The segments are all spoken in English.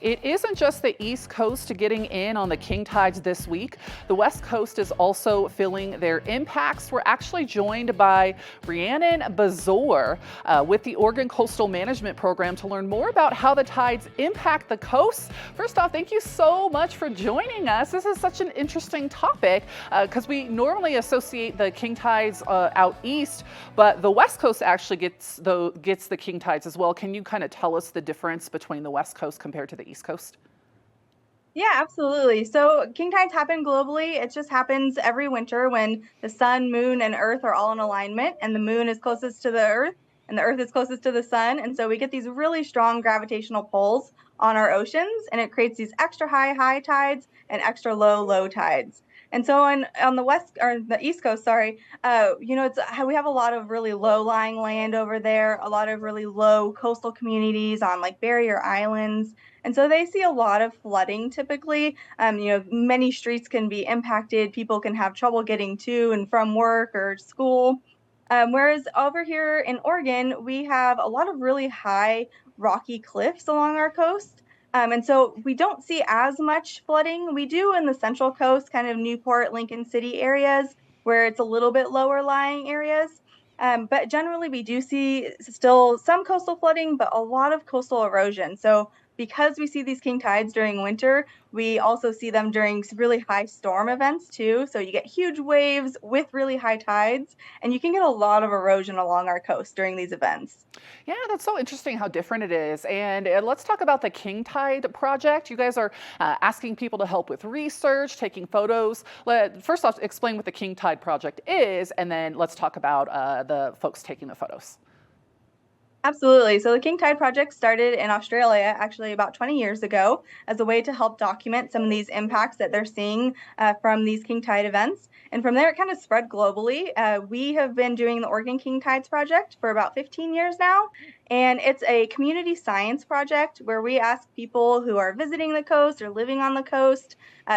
It isn't just the East Coast getting in on the king tides this week. The West Coast is also feeling their impacts. We're actually joined by Rhiannon Bezore with the Oregon Coastal Management Program to learn more about how the tides impact the coast. First off, thank you so much for joining us. This is such an interesting topic because we normally associate the king tides out east, but the West Coast actually gets the king tides as well. Can you kind of tell us the difference between the West Coast compared to the East Coast? Yeah, absolutely. So king tides happen globally. It just happens every winter when the sun, moon, and earth are all in alignment, and the moon is closest to the earth, and the earth is closest to the sun. And so we get these really strong gravitational pulls on our oceans, and it creates these extra high tides and extra low tides. And so on the west or the east coast, sorry, it's we have a lot of really low lying land over there, a lot of really low coastal communities on like barrier islands, and so they see a lot of flooding typically. Many streets can be impacted. People can have trouble getting to and from work or school. Whereas over here in Oregon, we have a lot of really high rocky cliffs along our coast. And so we don't see as much flooding. We do in the central coast, kind of Newport, Lincoln City areas, where it's a little bit lower lying areas. But generally, we do see still some coastal flooding, but a lot of coastal erosion. So because we see these king tides during winter, we also see them during really high storm events too. So you get huge waves with really high tides, and you can get a lot of erosion along our coast during these events. Yeah, that's so interesting how different it is. And let's talk about the King Tide project. You guys are asking people to help with research, taking photos. First off, explain what the King Tide project is, and then let's talk about the folks taking the photos. Absolutely. So the King Tide Project started in Australia actually about 20 years ago as a way to help document some of these impacts that they're seeing from these King Tide events. And from there, it kind of spread globally. We have been doing the Oregon King Tides Project for about 15 years now. And it's a community science project where we ask people who are visiting the coast or living on the coast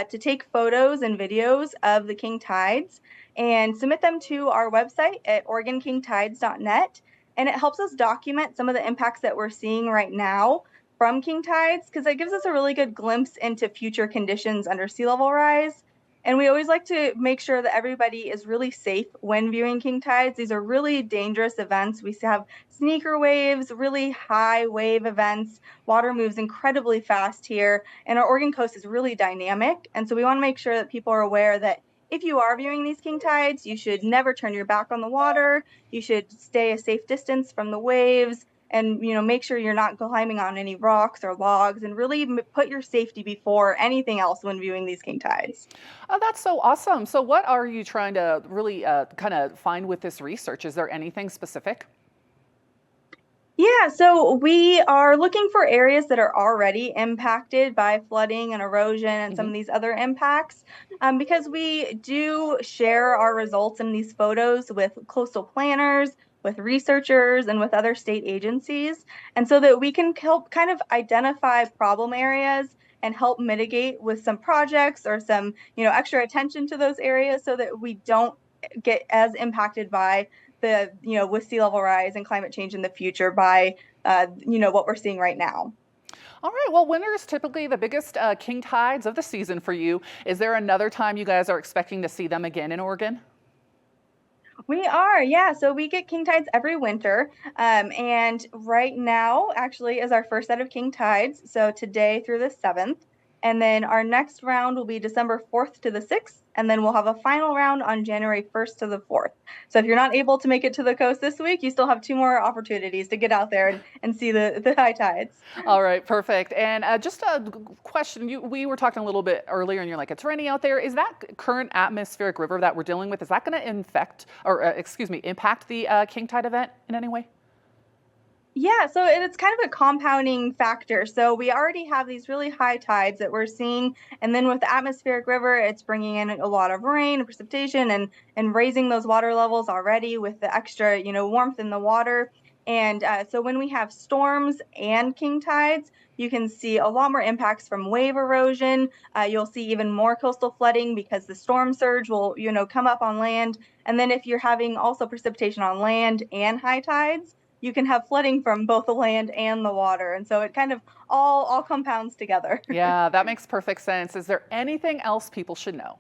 to take photos and videos of the King Tides and submit them to our website at OregonKingTides.net, and it helps us document some of the impacts that we're seeing right now from king tides because it gives us a really good glimpse into future conditions under sea level rise. And we always like to make sure that everybody is really safe when viewing king tides. These are really dangerous events. We have sneaker waves, really high wave events. Water moves incredibly fast here, and our Oregon coast is really dynamic. And so we want to make sure that people are aware that if you are viewing these king tides, you should never turn your back on the water. You should stay a safe distance from the waves, and make sure you're not climbing on any rocks or logs, and really put your safety before anything else when viewing these king tides. Oh, that's so awesome. So, what are you trying to really kind of find with this research? Is there anything specific? Yeah, so we are looking for areas that are already impacted by flooding and erosion and some Hmm. of these other impacts, because we do share our results in these photos with coastal planners, with researchers, and with other state agencies. And so that we can help kind of identify problem areas and help mitigate with some projects or some, extra attention to those areas so that we don't get as impacted by with sea level rise and climate change in the future by, what we're seeing right now. All right. Well, winter is typically the biggest king tides of the season for you. Is there another time you guys are expecting to see them again in Oregon? We are, yeah. So we get king tides every winter. And right now, actually, is our first set of king tides. So today through the 7th. And then our next round will be December 4th to the 6th. And then we'll have a final round on January 1st to the 4th. So if you're not able to make it to the coast this week, you still have two more opportunities to get out there and see the high tides. All right, perfect. And just a question: we were talking a little bit earlier, and you're like, it's raining out there. Is that current atmospheric river that we're dealing with? Is that going to infect, or excuse me, impact the king tide event in any way? Yeah, so it's kind of a compounding factor. So we already have these really high tides that we're seeing, and then with the atmospheric river, it's bringing in a lot of rain and precipitation and raising those water levels already with the extra, warmth in the water. And so when we have storms and king tides, you can see a lot more impacts from wave erosion. You'll see even more coastal flooding because the storm surge will, come up on land. And then if you're having also precipitation on land and high tides, you can have flooding from both the land and the water. And so it kind of all compounds together. Yeah, that makes perfect sense. Is there anything else people should know?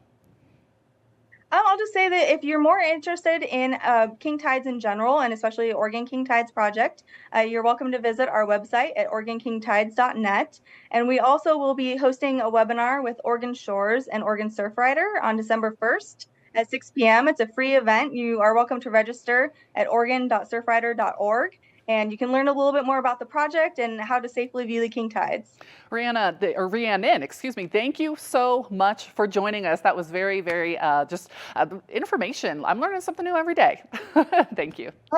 I'll just say that if you're more interested in king tides in general, and especially Oregon King Tides Project, you're welcome to visit our website at OregonKingTides.net. And we also will be hosting a webinar with Oregon Shores and Oregon Surfrider on December 1st at 6 p.m. It's a free event. You are welcome to register at oregon.surfrider.org. And you can learn a little bit more about the project and how to safely view the king tides. Rhiannon, excuse me. Thank you so much for joining us. That was very, very just information. I'm learning something new every day. Thank you.